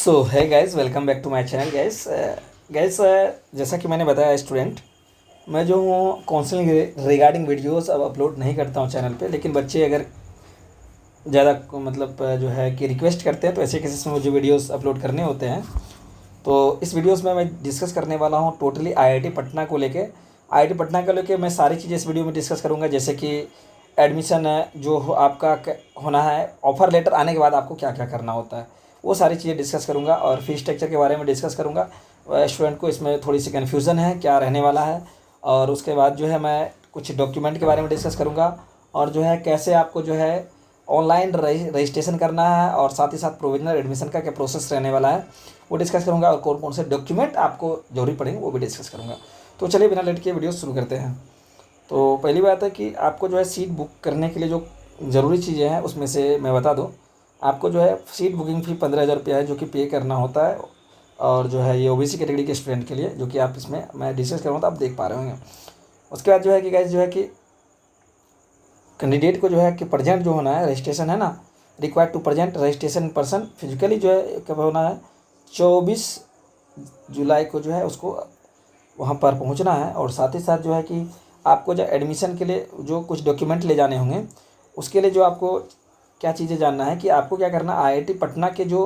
So hi guys, welcome back to my channel guys. Guys, जैसा कि मैंने बताया स्टूडेंट, मैं जो हूँ काउंसलिंग रिगार्डिंग वीडियोस अब अपलोड नहीं करता हूँ चैनल पे। लेकिन बच्चे अगर ज़्यादा मतलब जो है कि रिक्वेस्ट करते हैं तो ऐसे केसेस में मुझे वीडियोस अपलोड करने होते हैं। तो इस वीडियोस में मैं डिस्कस करने वाला हूँ टोटली आईआईटी पटना को लेके। आईआईटी पटना को लेके मैं सारी चीज़ें इस वीडियो में डिस्कस करूँगा, जैसे कि एडमिशन जो आपका होना है, ऑफ़र लेटर आने के बाद आपको क्या क्या करना होता है, वो सारी चीज़ें डिस्कस करूँगा। और फीस स्ट्रक्चर के बारे में डिस्कस करूँगा। स्टूडेंट को इसमें थोड़ी सी कन्फ्यूज़न है क्या रहने वाला है। और उसके बाद जो है मैं कुछ डॉक्यूमेंट के बारे में डिस्कस करूँगा, और जो है कैसे आपको जो है ऑनलाइन रजिस्ट्रेशन करना है, और साथ ही साथ प्रोविजनल एडमिशन का क्या प्रोसेस रहने वाला है वो डिस्कस करूँगा। और कौन कौन से डॉक्यूमेंट आपको जरूरी पड़ेंगे वो भी डिस्कस करूँगा। तो चलिए बिना लेट के वीडियो शुरू करते हैं। तो पहली बात है कि आपको जो है सीट बुक करने के लिए जो ज़रूरी चीज़ें हैं उसमें से मैं बता दूँ। आपको जो है सीट बुकिंग फ़ी 15,000 रुपया है जो कि पे करना होता है। और जो है ये ओबीसी कैटेगरी के स्टूडेंट के लिए, जो कि आप इसमें मैं डिस्कस करूँगा तो आप देख पा रहे होंगे। उसके बाद जो है कि गाइस जो है कि कैंडिडेट को जो है कि प्रेजेंट जो होना है रजिस्ट्रेशन है ना, required to present registration person physically जो है कब होना है, 24 जुलाई को जो है उसको वहाँ पर पहुँचना है। और साथ ही साथ जो है कि आपको जो एडमिशन के लिए जो कुछ डॉक्यूमेंट ले जाने होंगे, उसके लिए जो आपको क्या चीज़ें जानना है कि आपको क्या करना, आईआईटी पटना के जो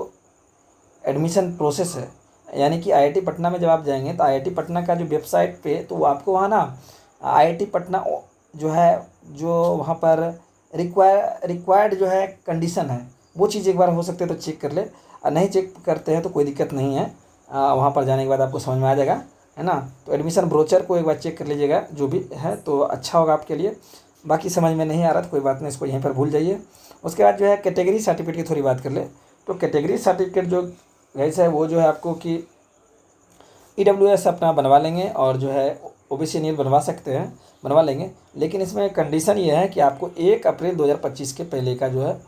एडमिशन प्रोसेस है, यानी कि आईआईटी पटना में जब आप जाएंगे तो आईआईटी पटना का जो वेबसाइट पे, तो आपको वहाँ ना आईआईटी पटना जो है जो वहाँ पर रिक्वायर्ड जो है कंडीशन है, वो चीज़ एक बार हो सकते है तो चेक कर ले। नहीं चेक करते हैं तो कोई दिक्कत नहीं है, वहाँ पर जाने के बाद आपको समझ में आ जाएगा, है ना। तो एडमिशन ब्रोचर को एक बार चेक कर लीजिएगा, जो भी है तो अच्छा होगा आपके लिए। बाकी समझ में नहीं आ रहा तो कोई बात नहीं, इसको यहीं पर भूल जाइए। उसके बाद जो है कैटेगरी सर्टिफिकेट की थोड़ी बात कर ले। तो कैटेगरी सर्टिफिकेट जो गाइस है वो जो है आपको कि ईडब्ल्यूएस अपना बनवा लेंगे, और जो है ओबीसी नील बनवा सकते हैं, बनवा लेंगे। लेकिन इसमें कंडीशन ये है कि आपको 1 अप्रैल 2025 के पहले का जो है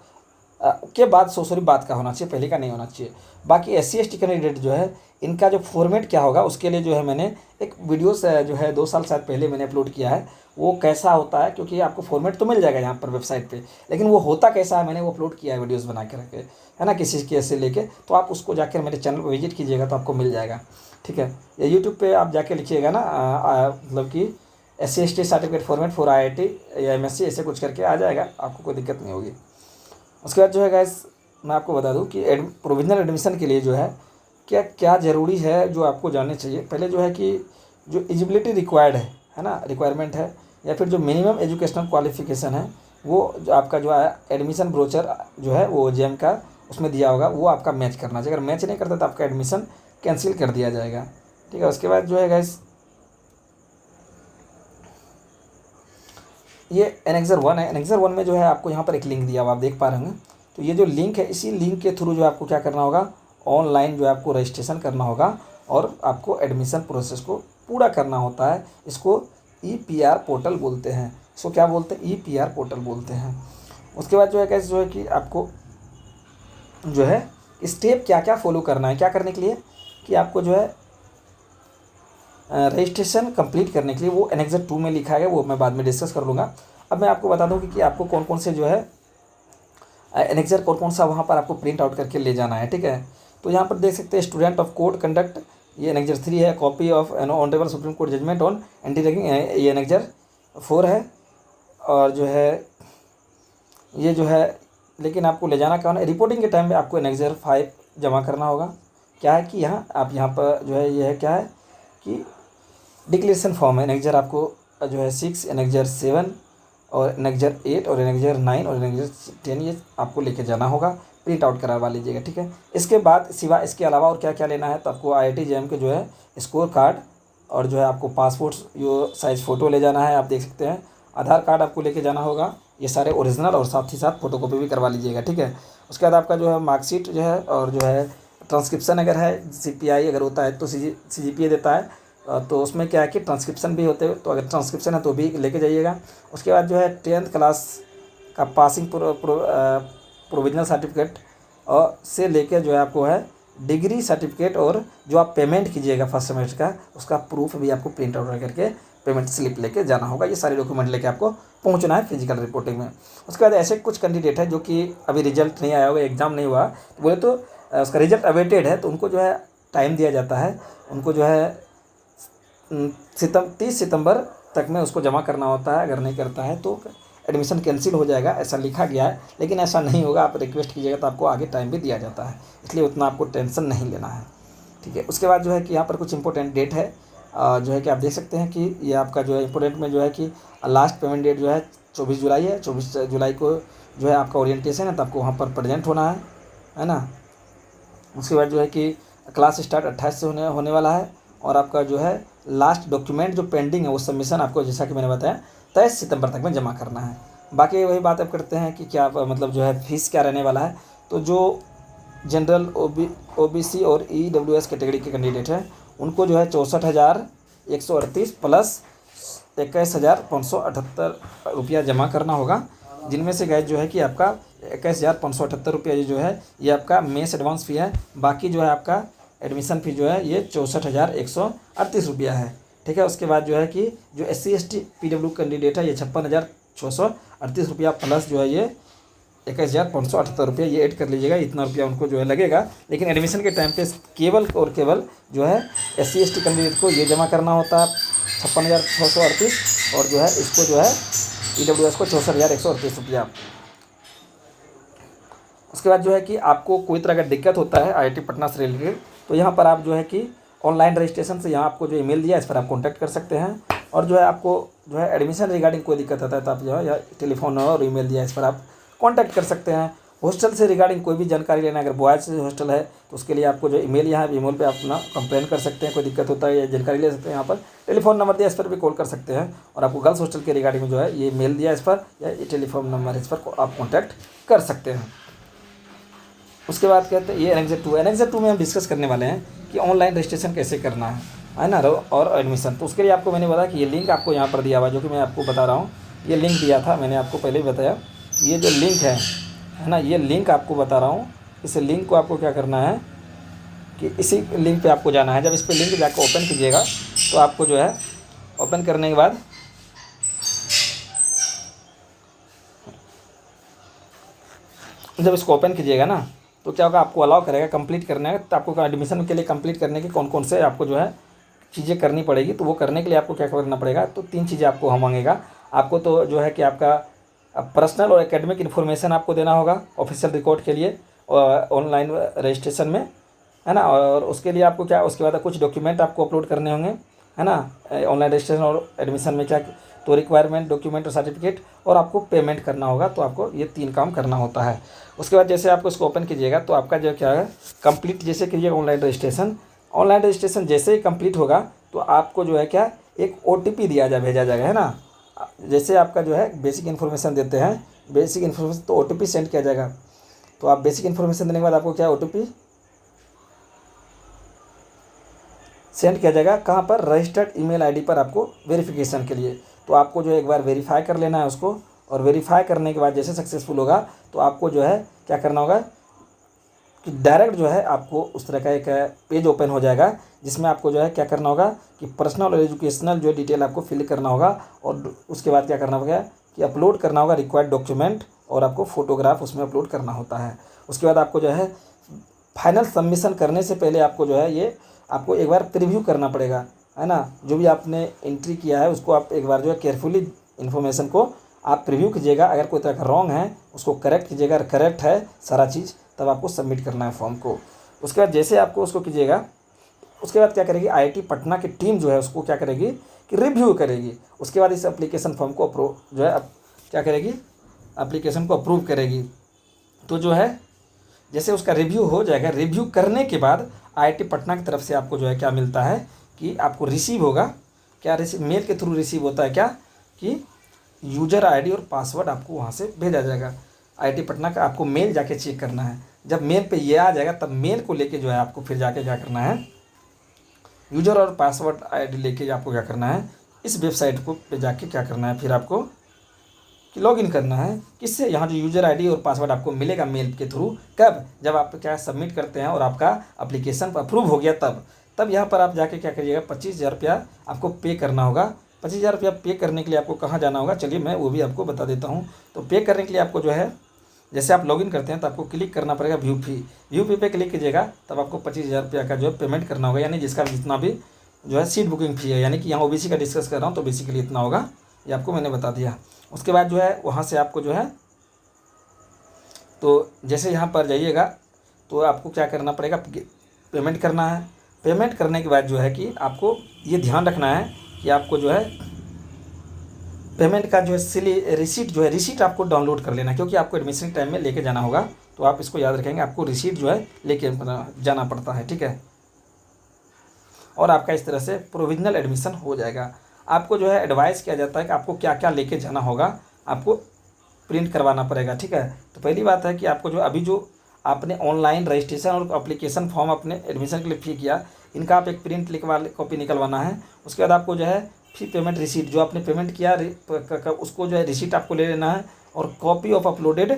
के बाद सॉरी बाद का होना चाहिए, पहले का नहीं होना चाहिए। बाकी SC ST कैंडिडेट जो है इनका जो फॉर्मेट क्या होगा उसके लिए जो है मैंने एक वीडियो से जो है 2 साल शायद पहले मैंने अपलोड किया है, वो कैसा होता है, क्योंकि आपको फॉर्मेट तो मिल जाएगा यहाँ पर वेबसाइट पे, लेकिन वो होता कैसा है मैंने वो अपलोड किया है वीडियोज़ बना के रखे, है ना, किसी के से लेके। तो आप उसको जाकर मेरे चैनल पर विजिट कीजिएगा तो आपको मिल जाएगा, ठीक है। या यूट्यूब पर आप जाके लिखिएगा ना मतलब कि SC ST certificate format for IIT या MSc ऐसे कुछ करके आ जाएगा, आपको कोई दिक्कत नहीं होगी। उसके बाद जो है गाइस मैं आपको बता दूं कि प्रोविजनल एडमिशन के लिए जो है क्या क्या ज़रूरी है जो आपको जानने चाहिए। पहले जो है कि जो एलिजिबिलिटी रिक्वायर्ड है ना, रिक्वायरमेंट है, या फिर जो मिनिमम एजुकेशनल क्वालिफिकेशन है, वो जो आपका जो है एडमिशन ब्रोचर जो है वो जेम का उसमें दिया होगा, वो आपका मैच करना चाहिए। अगर मैच नहीं करता तो आपका एडमिशन कैंसिल कर दिया जाएगा, ठीक है। उसके बाद जो है गाइस ये एनेक्सर 1 है। एनेक्सर 1 में जो है आपको यहाँ पर एक लिंक दिया हुआ आप देख पा रहे होंगे। तो ये जो लिंक है, इसी लिंक के थ्रू जो आपको क्या करना होगा, ऑनलाइन जो है आपको रजिस्ट्रेशन करना होगा, और आपको एडमिशन प्रोसेस को पूरा करना होता है। इसको EPR पोर्टल बोलते हैं, इसको क्या बोलते हैं, EPR पोर्टल बोलते हैं। उसके बाद जो है कैसे जो है कि आपको जो है स्टेप क्या क्या फॉलो करना है, क्या करने के लिए कि आपको जो है रजिस्ट्रेशन कंप्लीट करने के लिए वो एनेक्सर 2 में लिखा है, वो मैं बाद में डिस्कस कर लूँगा। अब मैं आपको बता दूँ कि आपको कौन कौन से जो है एनेक्सर कौन कौन सा वहाँ पर आपको प्रिंट आउट करके ले जाना है, ठीक है। तो यहाँ पर देख सकते हैं स्टूडेंट ऑफ कोड कंडक्ट, ये एनेक्सर 3 है। Copy of honourable supreme court judgement on anti ragging, ये एनेक्सर 4 है। और जो है ये जो है, लेकिन आपको ले जाना क्या है, रिपोर्टिंग के टाइम में आपको एनेक्सर 5 जमा करना होगा। क्या है कि यहाँ आप यहाँ पर जो है ये है क्या है कि डिक्लेरेशन फॉर्म है। एनेक्सर आपको जो है 6, एनेक्सर 7 और एनेक्सर 8 और एनेक्सर 9 और एनेक्सर 10 ये आपको लेके जाना होगा, प्रिंट आउट करवा लीजिएगा, ठीक है। इसके बाद सिवा इसके अलावा और क्या क्या लेना है, तो आपको IIT JM के जो है स्कोर कार्ड, और जो है आपको पासपोर्ट जो साइज़ फ़ोटो ले जाना है, आप देख सकते हैं। आधार कार्ड आपको लेके जाना होगा, ये सारे ओरिजिनल, और साथ ही साथ फ़ोटोकॉपी भी करवा लीजिएगा, ठीक है। उसके बाद आपका जो है मार्कशीट जो है, और जो है ट्रांसक्रिप्शन अगर है, CPI अगर होता है तो CGPA देता है, तो उसमें क्या है कि ट्रांसक्रिप्शन भी होते हैं, तो अगर ट्रांसक्रिप्शन है तो भी लेके जाइएगा। उसके बाद जो है 10th क्लास का पासिंग प्रोविजनल सर्टिफिकेट और से लेके जो है आपको है डिग्री सर्टिफिकेट, और जो आप पेमेंट कीजिएगा फर्स्ट सेमेस्टर का उसका प्रूफ भी आपको प्रिंट आउट करके पेमेंट स्लिप लेके जाना होगा। ये सारे डॉक्यूमेंट लेके आपको पहुंचना है फिजिकल रिपोर्टिंग में। उसके बाद ऐसे कुछ कैंडिडेट है जो कि अभी रिजल्ट नहीं आया होगा, एग्ज़ाम नहीं हुआ, तो बोले तो उसका रिजल्ट अवेटेड है तो उनको जो है टाइम दिया जाता है, उनको जो है 30 सितंबर तक में उसको जमा करना होता है। अगर नहीं करता है तो एडमिशन कैंसिल हो जाएगा, ऐसा लिखा गया है। लेकिन ऐसा नहीं होगा, आप रिक्वेस्ट कीजिएगा तो आपको आगे टाइम भी दिया जाता है, इसलिए उतना आपको टेंशन नहीं लेना है, ठीक है। उसके बाद जो है कि यहाँ पर कुछ इंपॉर्टेंट डेट है, जो है कि आप देख सकते हैं कि ये आपका जो है इंपॉर्टेंट में जो है कि लास्ट पेमेंट डेट जो है 24 जुलाई है। 24 जुलाई को जो है आपका ओरिएंटेशन है, तो आपको वहाँ पर प्रेजेंट होना है ना। उसके बाद जो है कि क्लास स्टार्ट 28 से होने वाला है, और आपका जो है लास्ट डॉक्यूमेंट जो पेंडिंग है वो सबमिशन आपको, जैसा कि मैंने बताया, 23 सितंबर तक में जमा करना है। बाकी वही बात अब करते हैं कि क्या मतलब जो है फीस क्या रहने वाला है। तो जो जनरल OBC और EWS कैटेगरी के कैंडिडेट हैं उनको जो है 64,138 प्लस 21,578 रुपया जमा करना होगा, जिनमें से गैस जो है कि आपका 21,578 रुपया ये जो है ये आपका मेंस एडवांस फ़ी है। बाकी जो है आपका एडमिशन फ़ी जो है ये 64,138 रुपया है, ठीक है। उसके बाद जो है कि जो SC ST PW कैंडिडेट है ये 56,638 रुपया प्लस जो है ये 21,578 रुपया ये ऐड कर लीजिएगा, इतना रुपया उनको जो है लगेगा। लेकिन एडमिशन के टाइम पे केवल और केवल जो है SC ST कैंडिडेट को ये जमा करना होता है 56,638, और जो है इसको जो है EWS को 64,138 रुपया। उसके बाद जो है कि आपको कोई तरह का दिक्कत होता है IIT पटना से रिलेटेड, तो यहाँ पर आप जो है कि ऑनलाइन रजिस्ट्रेशन से यहाँ आपको जो ईमेल दिया है इस पर आप कॉन्टैक्ट कर सकते हैं। और जो है आपको जो है एडमिशन रिगार्डिंग कोई दिक्कत होता है तो आप जो है या टेलीफोन और ईमेल दिया है इस पर आप कॉन्टैक्ट कर सकते हैं। हॉस्टल से रिगार्डिंग कोई भी जानकारी लेना है, अगर बॉयज़ हॉस्टल है तो उसके लिए आपको जो ईमेल यहाँ है, ईमेल पे आप अपना कंप्लेन कर सकते हैं, कोई दिक्कत होता है या जानकारी ले सकते हैं। यहाँ पर टेलीफोन नंबर दिया इस पर भी कॉल कर सकते हैं। और आपको गर्ल्स हॉस्टल के रिगार्डिंग जो है ये मेल दिया इस पर या ये टेलीफोन नंबर इस पर आप कॉन्टैक्ट कर सकते हैं। उसके बाद कहते हैं ये एनेक्सर 2 में हम डिस्कस करने वाले हैं कि ऑनलाइन रजिस्ट्रेशन कैसे करना है ना, और एडमिशन। तो उसके लिए आपको मैंने बताया कि ये लिंक आपको यहाँ पर दिया हुआ है, जो कि मैं आपको बता रहा हूँ। ये लिंक दिया था मैंने आपको पहले ही बताया, ये जो लिंक है ना, ये लिंक आपको बता रहा हूँ। इस लिंक को आपको क्या करना है कि इसी लिंक पे आपको जाना है। जब इस पर लिंक जाकर ओपन कीजिएगा तो आपको जो है ओपन करने के बाद जब इसको ओपन कीजिएगा ना तो क्या होगा, आपको अलाउ करेगा कंप्लीट करने है। तो आपको एडमिशन के लिए कंप्लीट करने के कौन कौन से आपको जो है चीज़ें करनी पड़ेगी। तो वो करने के लिए आपको क्या करना पड़ेगा, तो 3 चीज़ें आपको हम मांगेगा। आपको तो जो है कि आपका पर्सनल और एकेडमिक इन्फॉर्मेशन आपको देना होगा ऑफिशियल रिकॉर्ड के लिए ऑनलाइन रजिस्ट्रेशन में, है ना। और उसके लिए आपको क्या, उसके बाद कुछ डॉक्यूमेंट आपको अपलोड करने होंगे, है ना, ऑनलाइन रजिस्ट्रेशन और एडमिशन में क्या तो रिक्वायरमेंट डॉक्यूमेंट और सर्टिफिकेट, और आपको पेमेंट करना होगा। तो आपको ये 3 काम करना होता है। उसके बाद जैसे आपको इसको ओपन कीजिएगा तो आपका जो क्या है कंप्लीट जैसे कीजिएगा ऑनलाइन रजिस्ट्रेशन जैसे ही कंप्लीट होगा तो आपको जो है क्या एक OTP भेजा जाएगा, है ना। जैसे आपका जो है बेसिक इन्फॉर्मेशन देते हैं, बेसिक इन्फॉर्मेशन तो OTP सेंड किया जाएगा। तो आप बेसिक इन्फॉर्मेशन देने के बाद आपको क्या OTP सेंड किया जाएगा, कहाँ पर, रजिस्टर्ड ईमेल आईडी पर आपको वेरिफिकेशन के लिए। तो आपको जो एक बार वेरीफाई कर लेना है उसको, और वेरीफाई करने के बाद जैसे सक्सेसफुल होगा तो आपको जो है क्या करना होगा कि डायरेक्ट जो है आपको उस तरह का एक पेज ओपन हो जाएगा, जिसमें आपको जो है क्या करना होगा कि पर्सनल और एजुकेशनल जो डिटेल आपको फिल करना होगा। और उसके बाद क्या करना होगा कि अपलोड करना होगा रिक्वायर्ड डॉक्यूमेंट, और आपको फोटोग्राफ उसमें अपलोड करना होता है। उसके बाद आपको जो है फाइनल सबमिशन करने से पहले आपको जो है ये आपको एक बार प्रीव्यू करना पड़ेगा, है ना। जो भी आपने एंट्री किया है उसको आप एक बार जो है केयरफुली इन्फॉर्मेशन को आप प्रीव्यू कीजिएगा। अगर कोई तरह का रॉन्ग है उसको करेक्ट कीजिएगा, अगर करेक्ट है सारा चीज़ तब आपको सबमिट करना है फॉर्म को। उसके बाद जैसे आपको उसको कीजिएगा, उसके बाद क्या करेगी IIT पटना की टीम जो है उसको क्या करेगी कि रिव्यू करेगी। उसके बाद इस एप्लीकेशन फॉर्म को अप्रूव जो है क्या करेगी, एप्लीकेशन को अप्रूव करेगी। तो जो है जैसे उसका रिव्यू हो जाएगा, रिव्यू करने के बाद IIT पटना की तरफ से आपको जो है क्या मिलता है कि आपको रिसीव होगा, क्या रिसीव मेल के थ्रू रिसीव होता है क्या कि यूज़र ID और पासवर्ड आपको वहाँ से भेजा जाएगा। IIT पटना का आपको मेल जाके चेक करना है। जब मेल पे ये आ जाएगा तब मेल को लेके जो है आपको फिर जाके क्या करना है, यूज़र और पासवर्ड ID लेके आपको क्या करना है, इस वेबसाइट को पे जाके क्या करना है, फिर आपको कि लॉगिन करना है। किससे, यहाँ जो यूज़र ID और पासवर्ड आपको मिलेगा मेल के थ्रू, कब, जब आप क्या सबमिट करते हैं और आपका एप्लीकेशन अप्रूव हो गया तब यहाँ पर आप जाके क्या करिएगा 25,000 रुपया आपको पे करना होगा। 25,000 रुपया पे करने के लिए आपको कहाँ जाना होगा, चलिए मैं वो भी आपको बता देता हूँ। तो पे करने के लिए आपको जो है जैसे आप लॉगिन करते हैं तो आपको क्लिक करना पड़ेगा व्यू फी पे क्लिक कीजिएगा, तब आपको 25,000 रुपया का जो है पेमेंट करना होगा, यानी जिसका जितना भी जो है सीट बुकिंग फ़ी है, यानी कि यहाँ ओबीसी का डिस्कस कर रहा हूँ तो ओबीसी के लिए इतना होगा, ये आपको मैंने बता दिया। उसके बाद जो है वहाँ से आपको जो है तो जैसे यहाँ पर जाइएगा तो आपको क्या करना पड़ेगा, पेमेंट करना है। पेमेंट करने के बाद जो है कि आपको ये ध्यान रखना है कि आपको जो है पेमेंट का जो है रिसीट आपको डाउनलोड कर लेना है, क्योंकि आपको एडमिशन टाइम में लेके जाना होगा। तो आप इसको याद रखेंगे, आपको रिसीट जो है लेके जाना पड़ता है, ठीक है। और आपका इस तरह से प्रोविजनल एडमिशन हो जाएगा। आपको जो है एडवाइस किया जाता है कि आपको क्या क्या लेके जाना होगा, आपको प्रिंट करवाना पड़ेगा, ठीक है। तो पहली बात है कि आपको जो अभी जो आपने ऑनलाइन रजिस्ट्रेशन और एप्लीकेशन फॉर्म अपने एडमिशन के लिए फ़ी किया, इनका आप एक प्रिंट कॉपी निकलवाना है। उसके बाद आपको जो है फ़ी पेमेंट रिसीट, जो आपने पेमेंट किया उसको जो है रिसीट आपको ले लेना है, और कॉपी ऑफ अपलोडेड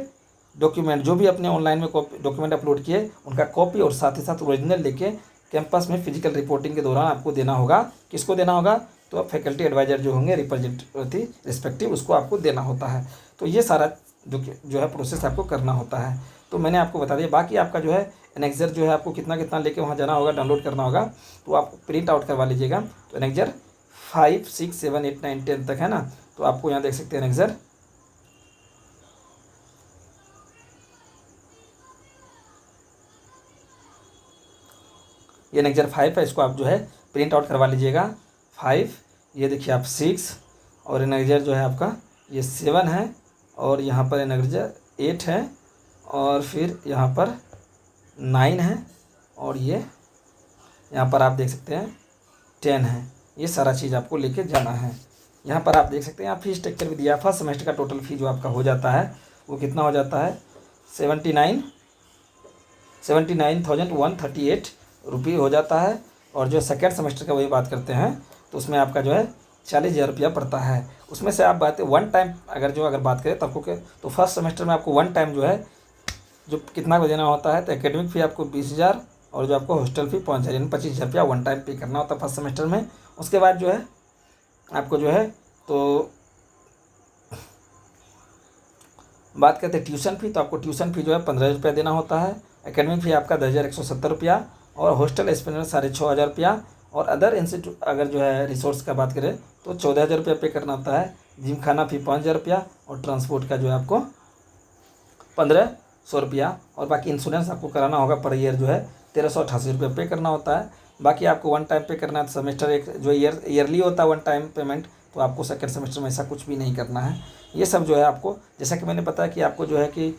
डॉक्यूमेंट, जो भी अपने ऑनलाइन में डॉक्यूमेंट अपलोड किए उनका कॉपी, और साथ ही साथ ओरिजिनल लेके कैंपस में फिजिकल रिपोर्टिंग के दौरान आपको देना होगा। किसको देना होगा, तो फैकल्टी एडवाइज़र जो होंगे रिप्रेजेंटेटिव रिस्पेक्टिव, उसको आपको देना होता है। तो ये सारा जो है प्रोसेस आपको करना होता है। तो मैंने आपको बता दिया। बाकी आपका जो है एनेक्जर जो है आपको कितना कितना लेके वहाँ जाना होगा, डाउनलोड करना होगा, तो आप प्रिंट आउट करवा लीजिएगा। तो एनेक्जर 5, 6, 7, 8, 9, 10 तक है ना, तो आपको यहाँ देख सकते हैं एनेक्जर, ये एनेक्जर 5 है, इसको आप जो है प्रिंट आउट करवा लीजिएगा। 5, ये देखिए आप 6, और एनेक्जर जो है आपका ये 7 है, और यहाँ पर एनेक्जर 8 है, और फिर यहाँ पर 9 है, और ये यहाँ पर आप देख सकते हैं 10 है। ये सारा चीज़ आपको लेके जाना है। यहाँ पर आप देख सकते हैं, यहाँ फीस स्ट्रक्चर भी दिया। फर्स्ट सेमेस्टर का टोटल फी जो आपका हो जाता है वो कितना हो जाता है, 79,138 रुपये हो जाता है। और जो सेकेंड सेमेस्टर का वही बात करते हैं तो उसमें आपका जो है 40,000 रुपया पड़ता है। उसमें से आप बात वन टाइम अगर बात करें तो आपको तो फर्स्ट सेमेस्टर में आपको वन टाइम जो है जो कितना को देना होता है, तो एकेडमिक फ़ी आपको 20,000, और जो आपको हॉस्टल फ़ी 5,000, यानी 25,000 रुपया वन टाइम पे करना होता है फर्स्ट सेमेस्टर में। उसके बाद जो है आपको जो है तो बात करते हैं ट्यूशन फ़ी, तो आपको ट्यूशन फ़ी जो है 15,000 रुपया देना होता है। एकेडमिक फ़ी आपका 10,170 रुपया, और हॉस्टल एक्सपेंस 6,500 रुपया, और अदर इंस्टीट्यूट अगर जो है रिसोर्स का बात करें तो 14,000 रुपया पे करना होता है। जिम खाना फ़ी 5,000 रुपया, और ट्रांसपोर्ट का जो है आपको 1,500 रुपया, और बाकी इंश्योरेंस आपको कराना होगा पर ईयर जो है 1,388 रुपये पे करना होता है। बाकी आपको वन टाइम पे करना है। सेमेस्टर एक जो ईयरली होता है वन टाइम पेमेंट, तो आपको सेकेंड सेमेस्टर में ऐसा कुछ भी नहीं करना है। ये सब जो है आपको, जैसा कि मैंने बताया कि आपको जो है कि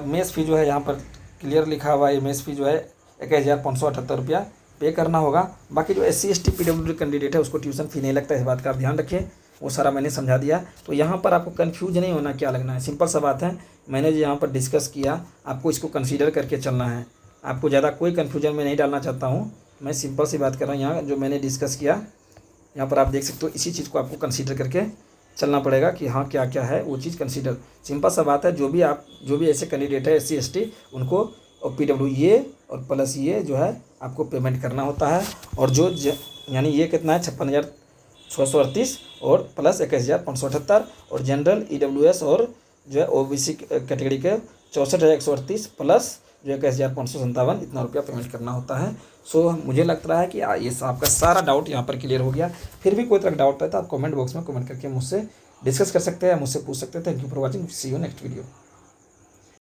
मेस फ़ी जो है यहाँ पर क्लियर लिखा हुआ है, मेस फ़ी जो है 21,578 रुपया पे करना होगा। बाकी जो SC ST PWD कैंडिडेट है उसको ट्यूशन फ़ी नहीं लगता है, इस बात का आप ध्यान रखिए। वो सारा मैंने समझा दिया। तो यहाँ पर आपको कन्फ्यूज नहीं होना क्या लगना है, सिंपल सा बात है। मैंने जो यहाँ पर डिस्कस किया आपको इसको कंसीडर करके चलना है। आपको ज़्यादा कोई कन्फ्यूजन में नहीं डालना चाहता हूँ, मैं सिंपल सी बात कर रहा हूँ। यहाँ जो मैंने डिस्कस किया यहाँ पर आप देख सकते हो, इसी चीज़ को आपको कंसीडर करके चलना पड़ेगा कि हाँ क्या क्या है वो चीज़ कंसीडर। सिंपल सा बात है, जो भी ऐसे कैंडिडेट है SC ST उनको और PWE और प्लस ये जो है आपको पेमेंट करना होता है। और जो यानी ये कितना है 56,638 और प्लस 21,578, और जनरल EWS और जो है OBC कैटेगरी के 64,138 प्लस जो 21,557 इतना रुपया पेमेंट करना होता है। सो मुझे लगता है कि ये आपका सारा डाउट यहाँ पर क्लियर हो गया। फिर भी कोई तरह डाउट है तो आप कमेंट बॉक्स में कमेंट करके मुझसे डिस्कस कर सकते हैं, मुझसे पूछ सकते हैं। Thank you for watching, see you next video.